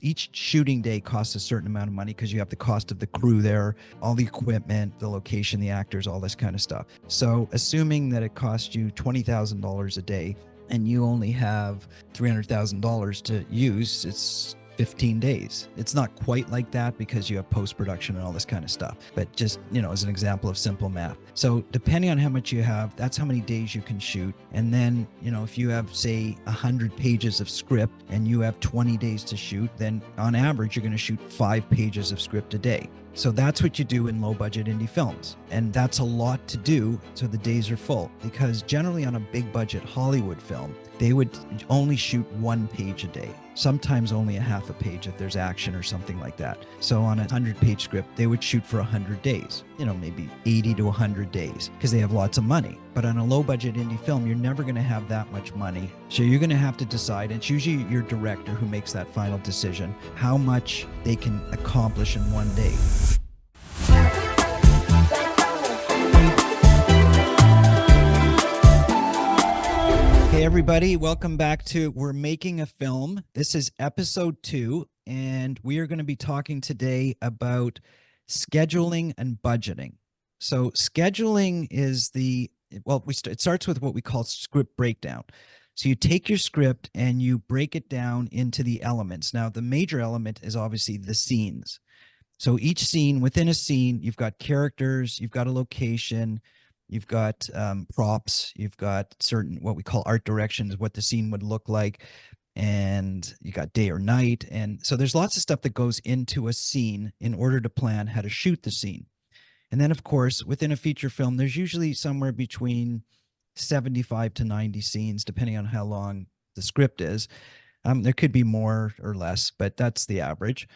each shooting day costs a certain amount of money because you have the cost of the crew there, all the equipment, the location, the actors, all this kind of stuff. So assuming that it costs you $20,000 a day and you only have $300,000 to use, it's 15 days. It's not quite like that because you have post-production and all this kind of stuff, but just, as an example of simple math. So depending on how much you have, that's how many days you can shoot. And then, if you have, say, 100 pages of script and you have 20 days to shoot, then on average, you're going to shoot 5 pages of script a day. So that's what you do in low budget indie films. And that's a lot to do, so the days are full. Because generally on a big budget Hollywood film, they would only shoot 1 page a day, sometimes only a half a page if there's action or something like that. So on a 100-page script, they would shoot for 100 days, maybe 80 to 100 days, because they have lots of money. But on a low budget indie film, you're never going to have that much money. So you're going to have to decide, it's usually your director who makes that final decision, how much they can accomplish in one day. Hey everybody, welcome back to We're Making a Film. This is episode 2, and we are going to be talking today about scheduling and budgeting. So scheduling is it starts with what we call script breakdown. So you take your script and you break it down into the elements. Now, the major element is obviously the scenes. So each scene, within a scene, you've got characters, you've got a location, you've got props, you've got certain what we call art directions, what the scene would look like, and you got day or night. And so there's lots of stuff that goes into a scene in order to plan how to shoot the scene. And then, of course, within a feature film, there's usually somewhere between 75 to 90 scenes, depending on how long the script is. There could be more or less, but that's the average.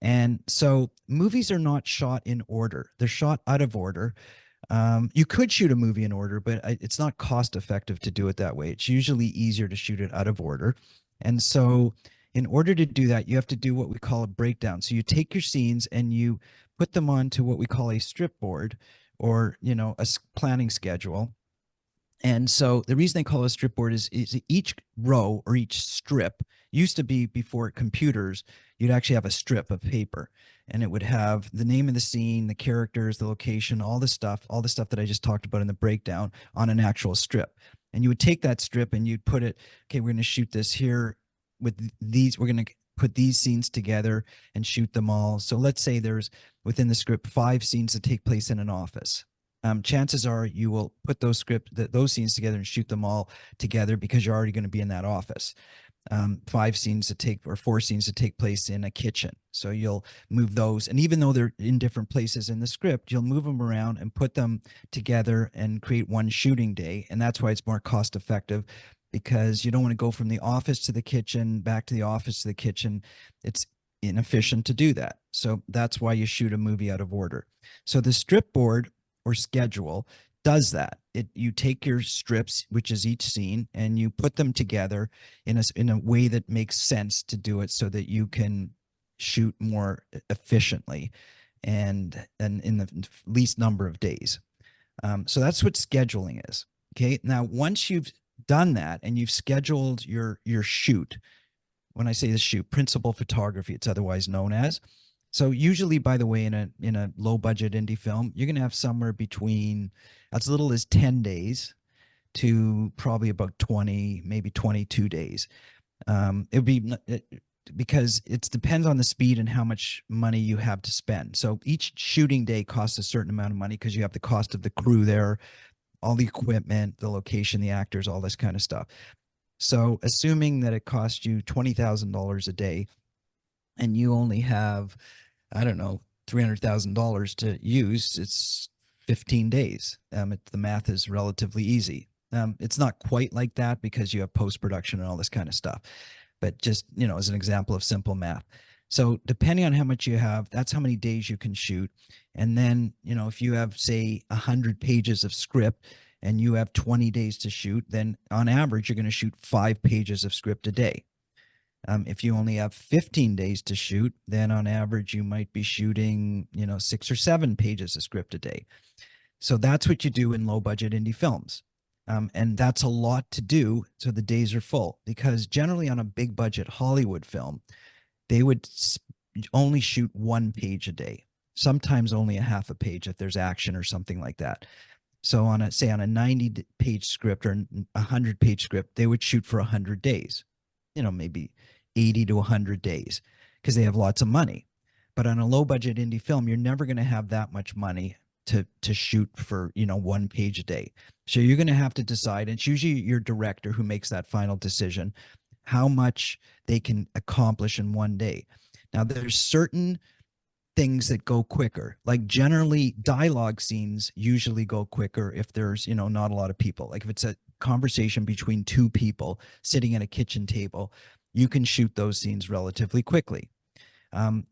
And so movies are not shot in order. They're shot out of order. You could shoot a movie in order, but it's not cost effective to do it that way. It's usually easier to shoot it out of order. And so in order to do that, you have to do what we call a breakdown. So you take your scenes and you put them onto what we call a strip board, or, a planning schedule. And so the reason they call it a strip board is each row or each strip used to be, before computers, you'd actually have a strip of paper, and it would have the name of the scene, the characters, the location, all the stuff that I just talked about in the breakdown on an actual strip. And you would take that strip and you'd put it, okay, we're going to shoot this here with these, we're going to put these scenes together and shoot them all. So let's say there's within the script 5 scenes that take place in an office. Chances are you will put those scenes together and shoot them all together because you're already going to be in that office. 4 scenes that take place in a kitchen. So you'll move those. And even though they're in different places in the script, you'll move them around and put them together and create one shooting day. And that's why it's more cost effective, because you don't want to go from the office to the kitchen, back to the office to the kitchen. It's inefficient to do that. So that's why you shoot a movie out of order. So the strip board or schedule does that. You take your strips, which is each scene, and you put them together in a way that makes sense to do it, so that you can shoot more efficiently and in the least number of days. So that's what scheduling is. Okay. Now, once you've done that and you've scheduled your shoot, when I say the shoot, principal photography, it's otherwise known as. So usually, by the way, in a low budget indie film, you're going to have somewhere between as little as 10 days to probably about 20, maybe 22 days. It would be because it depends on the speed and how much money you have to spend. So each shooting day costs a certain amount of money because you have the cost of the crew there, all the equipment, the location, the actors, all this kind of stuff. So assuming that it costs you $20,000 a day and you only have, I don't know, $300,000 to use, it's 15 days. The math is relatively easy. It's not quite like that because you have post-production and all this kind of stuff, but just, as an example of simple math. So depending on how much you have, that's how many days you can shoot. And then, if you have, say, 100 pages of script and you have 20 days to shoot, then on average, you're going to shoot 5 pages of script a day. If you only have 15 days to shoot, then on average, you might be shooting, 6 or 7 pages of script a day. So that's what you do in low budget indie films. And that's a lot to do. So the days are full, because generally on a big budget Hollywood film, they would only shoot 1 page a day, sometimes only a half a page if there's action or something like that. So on a 90-page script or a 100-page script, they would shoot for 100 days, maybe 80 to 100 days because they have lots of money. But on a low budget indie film, you're never going to have that much money to shoot for, 1 page a day. So you're going to have to decide, and it's usually your director who makes that final decision, how much they can accomplish in one day. Now, there's certain things that go quicker. Like generally dialogue scenes usually go quicker if there's, not a lot of people. Like if it's a conversation between two people sitting at a kitchen table, you can shoot those scenes relatively quickly.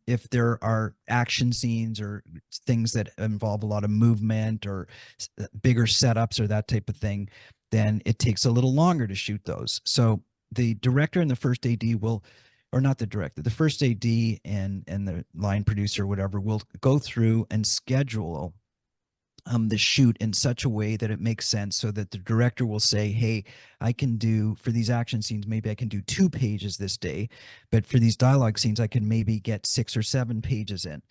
If there are action scenes or things that involve a lot of movement or bigger setups or that type of thing, then it takes a little longer to shoot those. So the director and the first AD will, or not the director, the first AD and the line producer or whatever will go through and schedule the shoot in such a way that it makes sense, so that the director will say, hey, I can do, for these action scenes, maybe I can do 2 pages this day, but for these dialogue scenes, I can maybe get 6 or 7 pages in.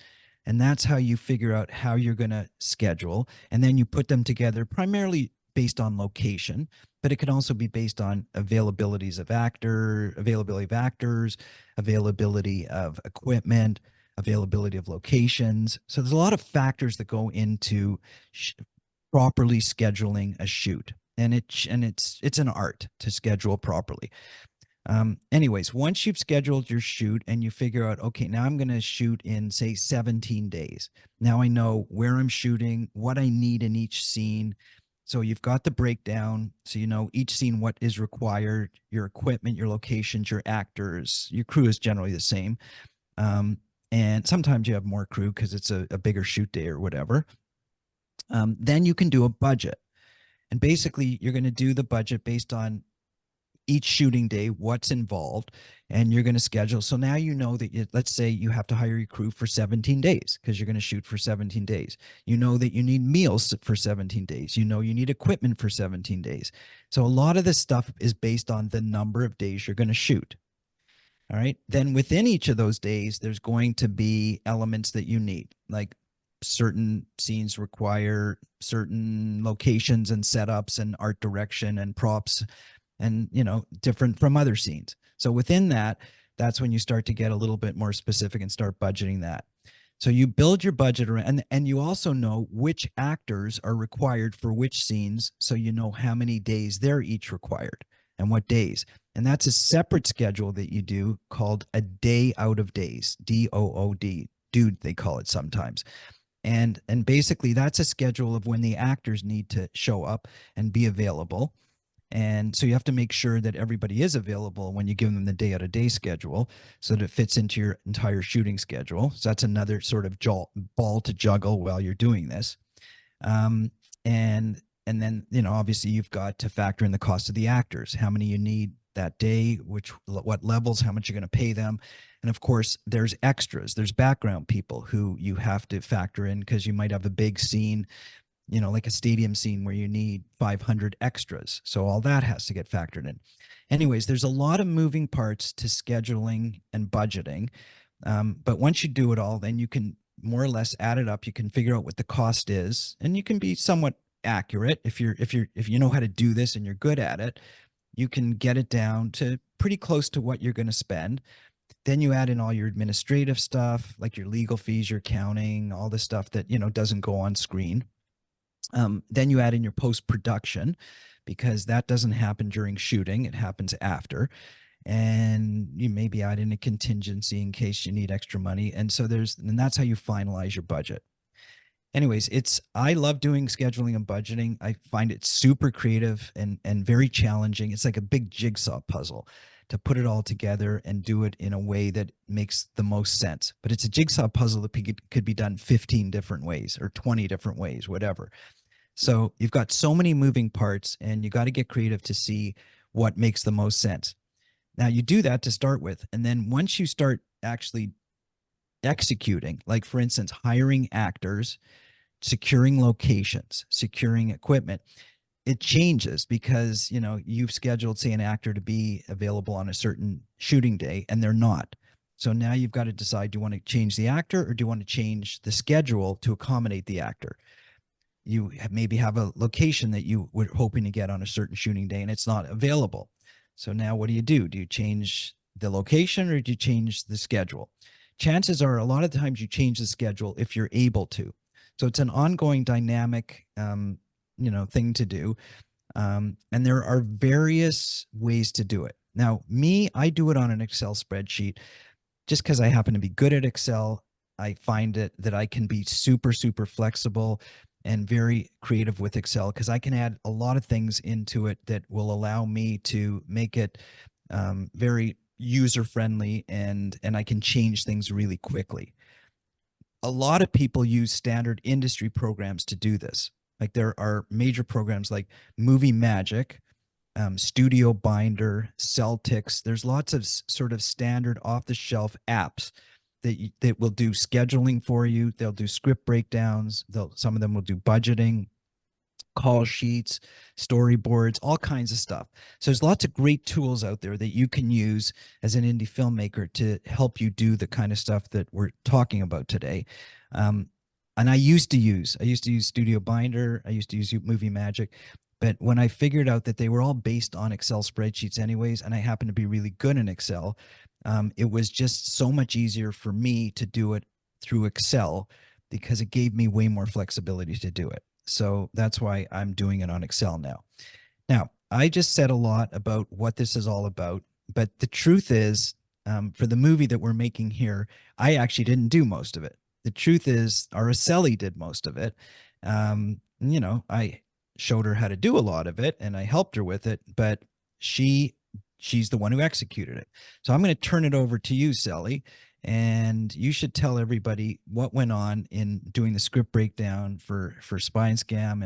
And that's how you figure out how you're going to schedule. And then you put them together primarily based on location, but it can also be based on availability of actors, availability of equipment, availability of locations. So there's a lot of factors that go into properly scheduling a shoot, and it's an art to schedule properly. Anyways, once you've scheduled your shoot and you figure out, okay, now I'm going to shoot in, say, 17 days. Now I know where I'm shooting, what I need in each scene. So you've got the breakdown. So you know each scene, what is required, your equipment, your locations, your actors, your crew is generally the same. And sometimes you have more crew because it's a bigger shoot day or whatever. Then you can do a budget. And basically, you're going to do the budget based on each shooting day, what's involved, and you're going to schedule. So now you know that, let's say you have to hire your crew for 17 days because you're going to shoot for 17 days. You know that you need meals for 17 days. You know you need equipment for 17 days. So a lot of this stuff is based on the number of days you're going to shoot. All right. Then within each of those days, there's going to be elements that you need, like certain scenes require certain locations and setups and art direction and props and, different from other scenes. So within that, that's when you start to get a little bit more specific and start budgeting that. So you build your budget around, and you also know which actors are required for which scenes. So you know how many days they're each required and what days. And that's a separate schedule that you do called a day out of days, DOOD, dude, they call it sometimes. And basically that's a schedule of when the actors need to show up and be available. And so you have to make sure that everybody is available when you give them the day out of day schedule so that it fits into your entire shooting schedule. So that's another sort of ball to juggle while you're doing this. And then, obviously you've got to factor in the cost of the actors, how many you need that day, what levels, how much you're going to pay them. And of course, there's extras, there's background people who you have to factor in because you might have a big scene, like a stadium scene where you need 500 extras. So all that has to get factored in. Anyways, there's a lot of moving parts to scheduling and budgeting. But once you do it all, then you can more or less add it up. You can figure out what the cost is, and you can be somewhat accurate if you know how to do this and you're good at it. You can get it down to pretty close to what you're going to spend. Then you add in all your administrative stuff, like your legal fees, your accounting, all the stuff that, doesn't go on screen. Then you add in your post-production, because that doesn't happen during shooting. It happens after. And you maybe add in a contingency in case you need extra money. And that's how you finalize your budget. Anyways, I love doing scheduling and budgeting. I find it super creative and very challenging. It's like a big jigsaw puzzle to put it all together and do it in a way that makes the most sense. But it's a jigsaw puzzle that could be done 15 different ways or 20 different ways, whatever. So you've got so many moving parts, and you got to get creative to see what makes the most sense. Now you do that to start with. And then once you start actually executing, like for instance, hiring actors, securing locations, securing equipment, it changes because, you've scheduled, say, an actor to be available on a certain shooting day and they're not. So now you've got to decide, do you want to change the actor or do you want to change the schedule to accommodate the actor? You maybe have a location that you were hoping to get on a certain shooting day and it's not available. So now what do you do? Do you change the location or do you change the schedule? Chances are a lot of times you change the schedule if you're able to. So it's an ongoing dynamic, thing to do. And there are various ways to do it. Now, me, I do it on an Excel spreadsheet just because I happen to be good at Excel. I find it that I can be super, super flexible and very creative with Excel because I can add a lot of things into it that will allow me to make it very user friendly, and I can change things really quickly. A lot of people use standard industry programs to do this. Like there are major programs like Movie Magic, Studio Binder, Celtics. There's lots of sort of standard off the shelf apps that will do scheduling for you. They'll do script breakdowns. Some of them will do budgeting, call sheets, storyboards, all kinds of stuff. So there's lots of great tools out there that you can use as an indie filmmaker to help you do the kind of stuff that we're talking about today. And I used to use Studio Binder. I used to use Movie Magic. But when I figured out that they were all based on Excel spreadsheets anyways, and I happen to be really good in Excel, it was just so much easier for me to do it through Excel because it gave me way more flexibility to do it. So that's why I'm doing it on Excel now. Now, I just said a lot about what this is all about, but the truth is, for the movie that we're making here, I actually didn't do most of it. The truth is, Araceli did most of it. I showed her how to do a lot of it and I helped her with it, but she's the one who executed it. So I'm going to turn it over to you, Sally, and you should tell everybody what went on in doing the script breakdown for Spy and Scam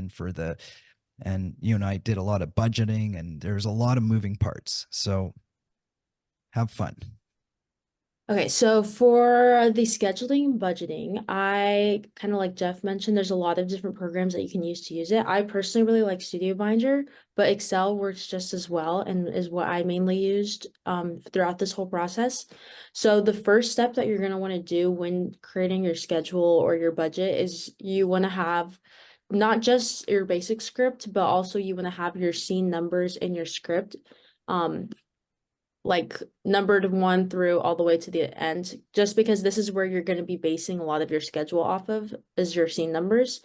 and you and I did a lot of budgeting and there's a lot of moving parts. So have fun. Okay, so for the scheduling and budgeting, I kind of like Jeff mentioned, there's a lot of different programs that you can use to use it. I personally really like Studio Binder, but Excel works just as well and is what I mainly used throughout this whole process. So the first step that you're going to want to do when creating your schedule or your budget is you want to have not just your basic script, but also you want to have your scene numbers in your script. Um, like numbered 1 through all the way to the end, just because this is where you're going to be basing a lot of your schedule off of is your scene numbers.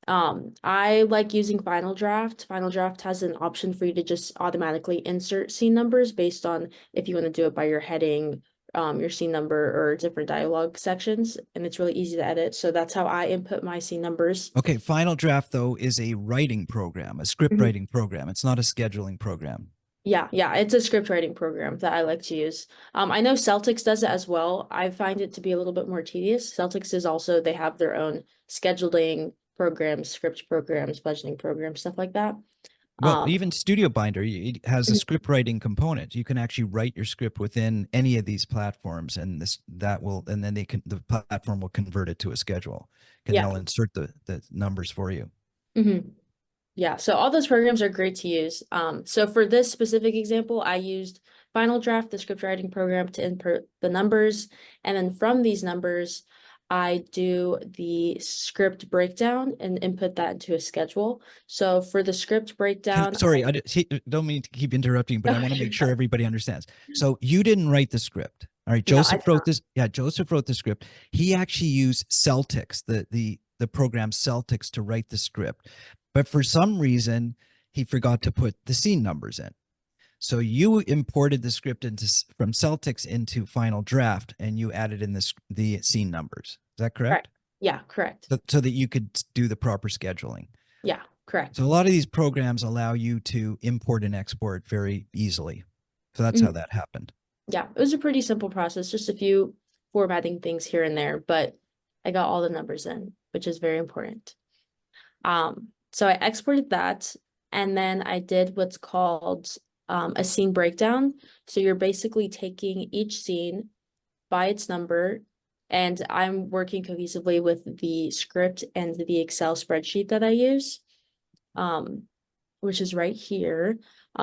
I like using Final Draft. Final Draft has an option for you to just automatically insert scene numbers based on if you want to do it by your heading, your scene number or different dialogue sections, and it's really easy to edit. So that's how I input my scene numbers. Okay, Final Draft though is a writing program, a script Mhm. writing program. It's not a scheduling program. Yeah, it's a script writing program that I like to use. I know Celtics does it as well. I find it to be a little bit more tedious. Celtics is also, they have their own scheduling programs, script programs, budgeting programs, stuff like that. Well, Um, even Studio Binder it has a script writing component. You can actually write your script within any of these platforms, and and then the platform will convert it to a schedule, and yeah. they'll insert the numbers for you. Mhm. Yeah, so all those programs are great to use. So for this specific example, I used Final Draft, the script writing program, to input the numbers. And then from these numbers, I do the script breakdown and input that into a schedule. So for the script breakdown, Sorry, don't mean to keep interrupting, but I want to make sure everybody understands. So you didn't write the script. All right, no, I Joseph wrote this. Yeah, Joseph wrote the script. He actually used Celtics, the program Celtics, to write the script. But for some reason, he forgot to put the scene numbers in. So you imported the script from Celtics into Final Draft, and you added in the scene numbers. Is that correct. correct? Yeah, correct. So that you could do the proper scheduling. Yeah, correct. So a lot of these programs allow you to import and export very easily. So that's how Mhm. that happened. Yeah, it was a pretty simple process, just a few formatting things here and there, but I got all the numbers in, which is very important. So I exported that and then I did what's called a scene breakdown. So you're basically taking each scene by its number, and I'm working cohesively with the script and the Excel spreadsheet that I use, which is right here.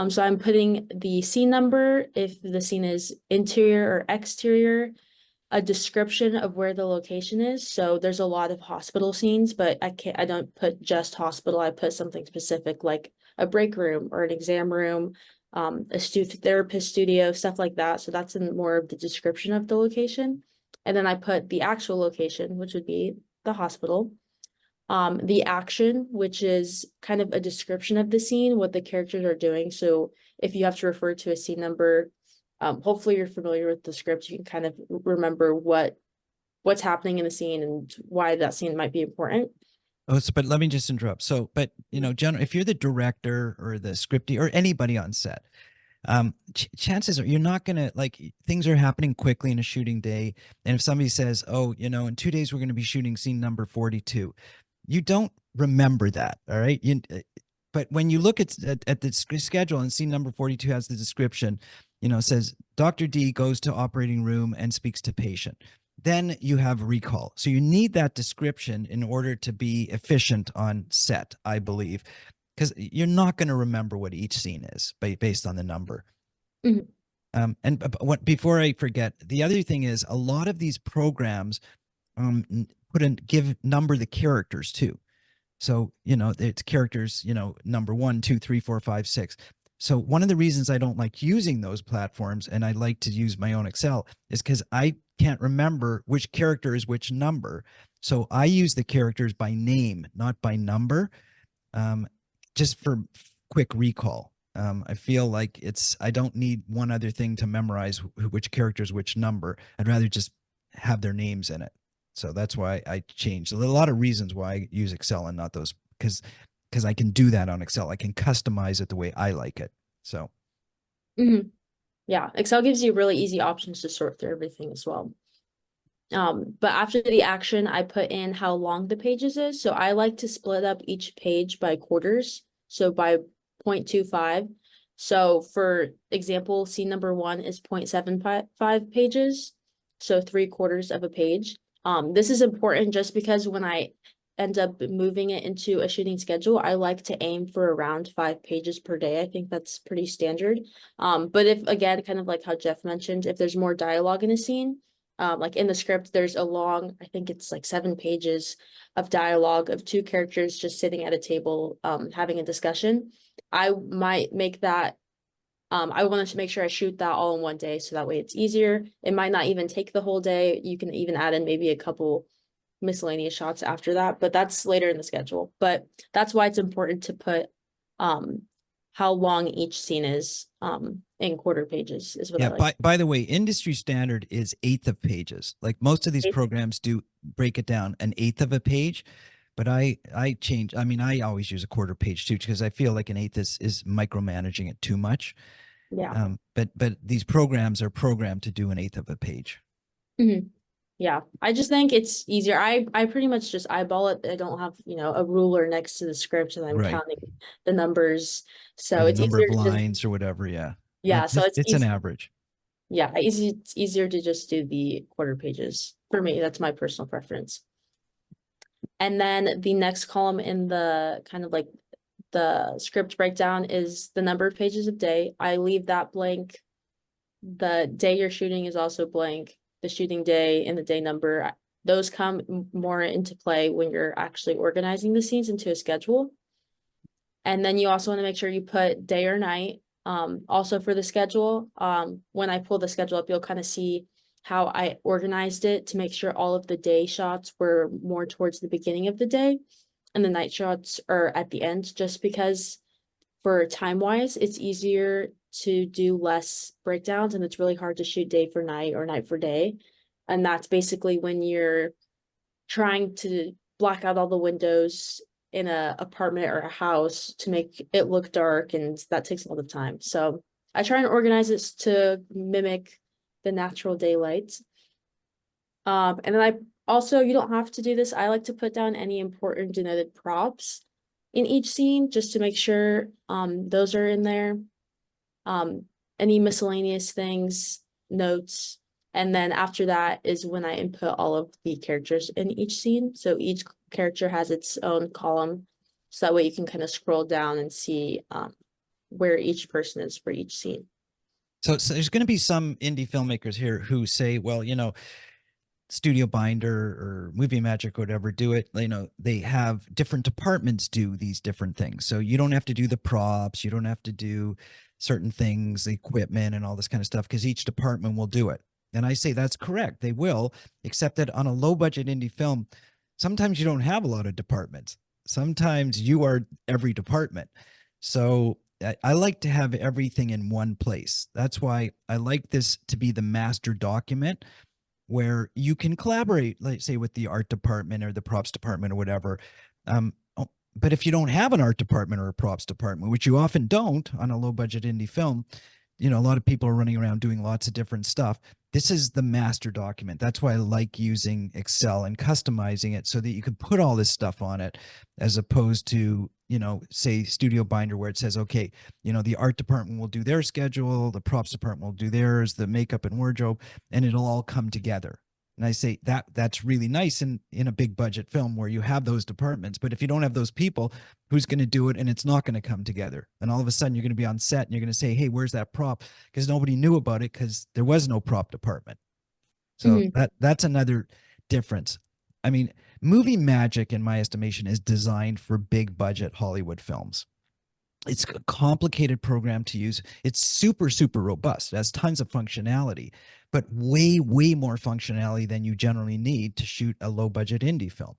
So I'm putting the scene number, if the scene is interior or exterior, a description of where the location is. So there's a lot of hospital scenes, but I don't put just hospital. I put something specific like a break room or an exam room, a therapist studio, stuff like that. So that's in more of the description of the location. And then I put the actual location, which would be the hospital. The action, which is kind of a description of the scene, what the characters are doing. So if you have to refer to a scene number, hopefully you're familiar with the script. You can kind of remember what's happening in the scene and why that scene might be important. Oh, but let me just interrupt. So, but if you're the director or the scripty or anybody on set, chances are you're not gonna like things are happening quickly in a shooting day, and if somebody says, "Oh, in 2 days we're going to be shooting scene number 42," you don't remember that. All right, but when you look at the schedule and scene number 42 has the description, says Dr. D goes to operating room and speaks to patient. Then you have recall. So you need that description in order to be efficient on set, I believe, because you're not going to remember what each scene is based on the number. Mhm. Before I forget, the other thing is a lot of these programs number the characters too. So, it's characters, number 1, 2, 3, 4, 5, 6. So one of the reasons I don't like using those platforms and I like to use my own Excel is because I can't remember which character is which number. So I use the characters by name, not by number, um, just for quick recall. I feel like I don't need one other thing to memorize which character is which number. I'd rather just have their names in it. So that's why I changed. There's a lot of reasons why I use Excel and not those, because I can do that on Excel. I can customize it the way I like it. So Yeah, Excel gives you really easy options to sort through everything as well. But after the action, I put in how long the pages is. So I like to split up each page by quarters. So by 0.25. So for example, scene number 1 is 0.75 pages. So 3/4 of a page. This is important just because when I end up moving it into a shooting schedule, I like to aim for around 5 pages per day. I think that's pretty standard. But if again, kind of like how Jeff mentioned, if there's more dialogue in a scene, like in the script, there's a long, I think it's like 7 pages of dialogue of 2 characters just sitting at a table, having a discussion. I might make that. I want to make sure I shoot that all in one day, so that way it's easier. It might not even take the whole day. You can even add in maybe a couple miscellaneous shots after that, but that's later in the schedule. But that's why it's important to put how long each scene is in quarter pages is what I yeah. like. By the way, industry standard is eighth of pages. Like most of these programs do break it down an eighth of a page, but I change. I mean, I always use a quarter page too because I feel like an eighth is micromanaging it too much. Yeah. But these programs are programmed to do an eighth of a page. Mhm. Yeah, I just think it's easier. I pretty much just eyeball it. I don't have, a ruler next to the script and I'm Right. counting the numbers. Or So the it's number easier of to just, lines or whatever. Yeah. yeah, so it's It's an easy. average. Yeah, it's easier to just do the quarter pages. For me, that's my personal preference. And then the next column in the kind of like the script breakdown is the number of pages of day. I leave that blank. The day you're shooting is also blank. The shooting day and the day number, those come more into play when you're actually organizing the scenes into a schedule. And then you also want to make sure you put day or night. Also for the schedule, when I pull the schedule up, you'll kind of see how I organized it to make sure all of the day shots were more towards the beginning of the day and the night shots are at the end, just because for time wise, it's easier to do less breakdowns and it's really hard to shoot day for night or night for day. And that's basically when you're trying to black out all the windows in a apartment or a house to make it look dark, and that takes a lot of time. So I try and organize it to mimic the natural daylight. And then I also, you don't have to do this. I like to put down any important denoted props in each scene just to make sure those are in there. Any miscellaneous things, notes, and then after that is when I input all of the characters in each scene. So each character has its own column, so that way you can kind of scroll down and see where each person is for each scene. So there's going to be some indie filmmakers here who say, well, Studio Binder or Movie Magic or whatever do it. They have different departments do these different things. So you don't have to do the props, you don't have to do certain things, the equipment and all this kind of stuff, because each department will do it. And I say that's correct. They will, except that on a low budget indie film, sometimes you don't have a lot of departments. Sometimes you are every department. So I like to have everything in one place. That's why I like this to be the master document where you can collaborate, let's say, with the art department or the props department or whatever. But if you don't have an art department or a props department, which you often don't on a low budget indie film, a lot of people are running around doing lots of different stuff. This is the master document. That's why I like using Excel and customizing it so that you can put all this stuff on it, as opposed to, say Studio Binder, where it says, okay, the art department will do their schedule, the props department will do theirs, the makeup and wardrobe, and it'll all come together. And I say that's really nice in a big budget film where you have those departments. But if you don't have those people, who's going to do it? And it's not going to come together. And all of a sudden you're going to be on set and you're going to say, hey, where's that prop? Because nobody knew about it because there was no prop department. So Mm-hmm. that's another difference. I mean, movie magic, in my estimation, is designed for big budget Hollywood films. It's a complicated program to use. It's super, super robust. It has tons of functionality, but way, way more functionality than you generally need to shoot a low budget indie film.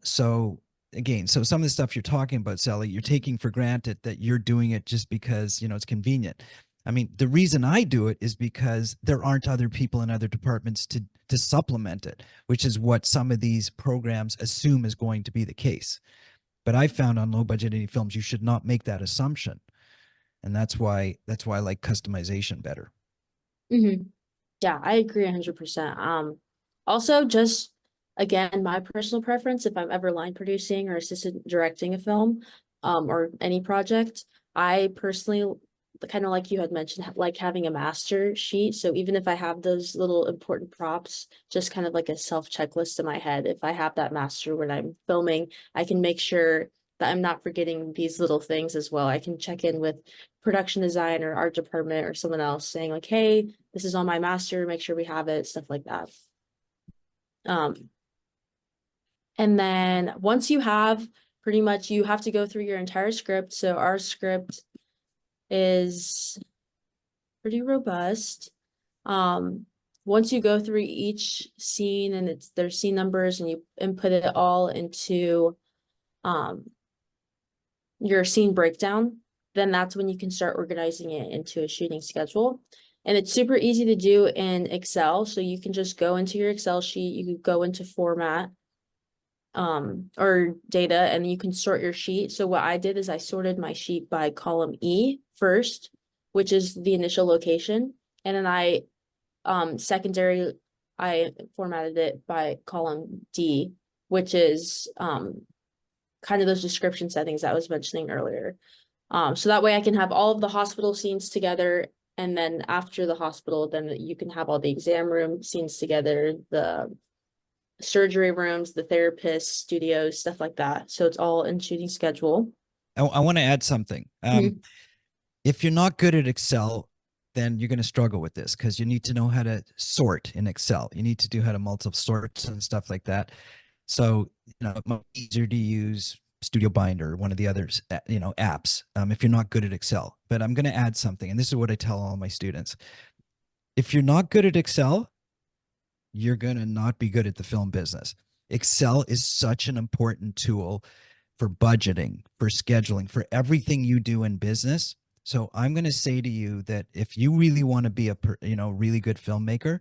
So again, so some of the stuff you're talking about, Sally, you're taking for granted that you're doing it just because, it's convenient. I mean, the reason I do it is because there aren't other people in other departments to supplement it, which is what some of these programs assume is going to be the case. But I found on low budget indie films, you should not make that assumption. And that's why I like customization better. Mm-hmm. Yeah, I agree 100%. Also, just again, my personal preference, if I'm ever line producing or assistant directing a film, or any project, I personally, kind of like you had mentioned, like having a master sheet. So even if I have those little important props, just kind of like a self checklist in my head, if I have that master when I'm filming, I can make sure that I'm not forgetting these little things as well. I can check in with production design or art department or someone else saying like, hey, this is on my master, make sure we have it, stuff like that. Um, and then once you have pretty much, you have to go through your entire script. So our script is pretty robust. Um, once you go through each scene and it's their scene numbers and you input it all into your scene breakdown, then that's when you can start organizing it into a shooting schedule. And it's super easy to do in Excel. So you can just go into your Excel sheet, you can go into format, or data, and you can sort your sheet. So what I did is I sorted my sheet by column E first, which is the initial location. And then secondary, I formatted it by column D, which is kind of those description settings I was mentioning earlier. So that way I can have all of the hospital scenes together. And then after the hospital, then you can have all the exam room scenes together, the surgery rooms, the therapists, studios, stuff like that. So it's all in shooting schedule. I want to add something. Mhm. If you're not good at Excel, then you're going to struggle with this because you need to know how to sort in Excel. You need to do how to multiple sorts and stuff like that. So, it's much easier to use Studio Binder, one of the others, apps, if you're not good at Excel. But I'm going to add something, and this is what I tell all my students. If you're not good at Excel, you're going to not be good at the film business. Excel is such an important tool for budgeting, for scheduling, for everything you do in business. So I'm going to say to you that if you really want to be a really good filmmaker,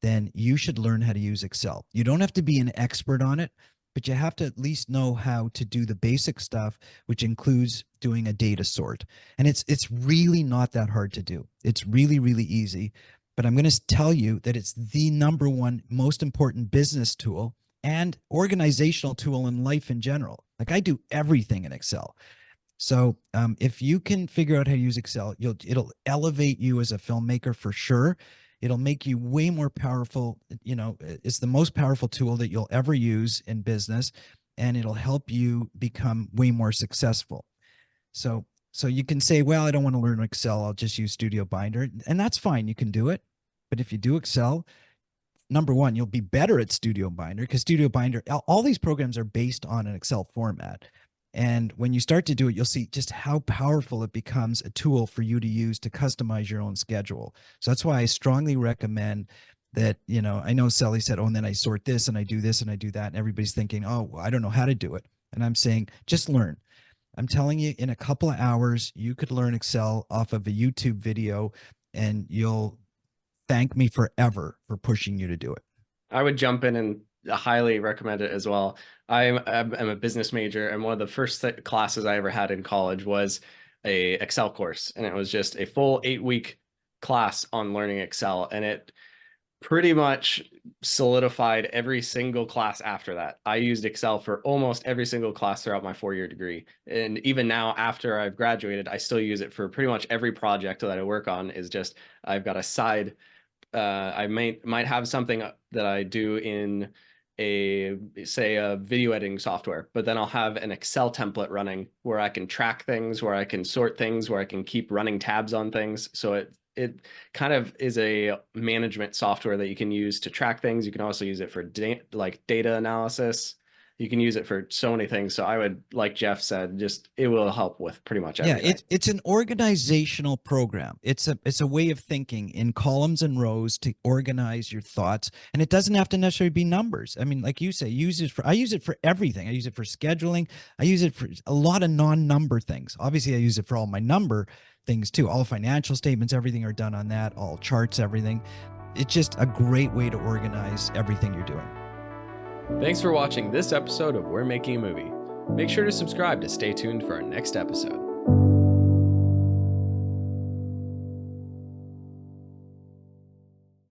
then you should learn how to use Excel. You don't have to be an expert on it, but you have to at least know how to do the basic stuff, which includes doing a data sort. And it's really not that hard to do. It's really, really easy. But I'm going to tell you that it's the number one most important business tool and organizational tool in life in general. Like I do everything in Excel. So if you can figure out how to use Excel, it'll elevate you as a filmmaker for sure. It'll make you way more powerful. It's the most powerful tool that you'll ever use in business, and it'll help you become way more successful. So So you can say, well, I don't want to learn Excel. I'll just use Studio Binder. And that's fine. You can do it. But if you do Excel, number one, you'll be better at Studio Binder because Studio Binder, all these programs are based on an Excel format. And when you start to do it, you'll see just how powerful it becomes a tool for you to use to customize your own schedule. So that's why I strongly recommend that, I know Sally said, oh, and then I sort this and I do this and I do that. And everybody's thinking, oh, well, I don't know how to do it. And I'm saying, just learn. I'm telling you, in a couple of hours, you could learn Excel off of a YouTube video and you'll thank me forever for pushing you to do it. I would jump in and highly recommend it as well. I'm a business major, and one of the first classes I ever had in college was a Excel course, and it was just a full 8-week class on learning Excel, and it pretty much solidified every single class after that. I used Excel for almost every single class throughout my 4-year degree. And even now, after I've graduated, I still use it for pretty much every project that I work on. Is just, I've got a side, I might have something that I do in a video editing software, but then I'll have an Excel template running where I can track things, where I can sort things, where I can keep running tabs on things. So it kind of is a management software that you can use to track things. You can also use it for data analysis. You can use it for so many things. So I would, like Jeff said, it will help with pretty much everything. Yeah, it's an organizational program. It's a way of thinking in columns and rows to organize your thoughts. And it doesn't have to necessarily be numbers. I mean, like you say, I use it for everything. I use it for scheduling. I use it for a lot of non-number things. Obviously, I use it for all my number things too. All financial statements, everything are done on that, all charts, everything. It's just a great way to organize everything you're doing. Thanks for watching this episode of We're Making a Movie. Make sure to subscribe to stay tuned for our next episode.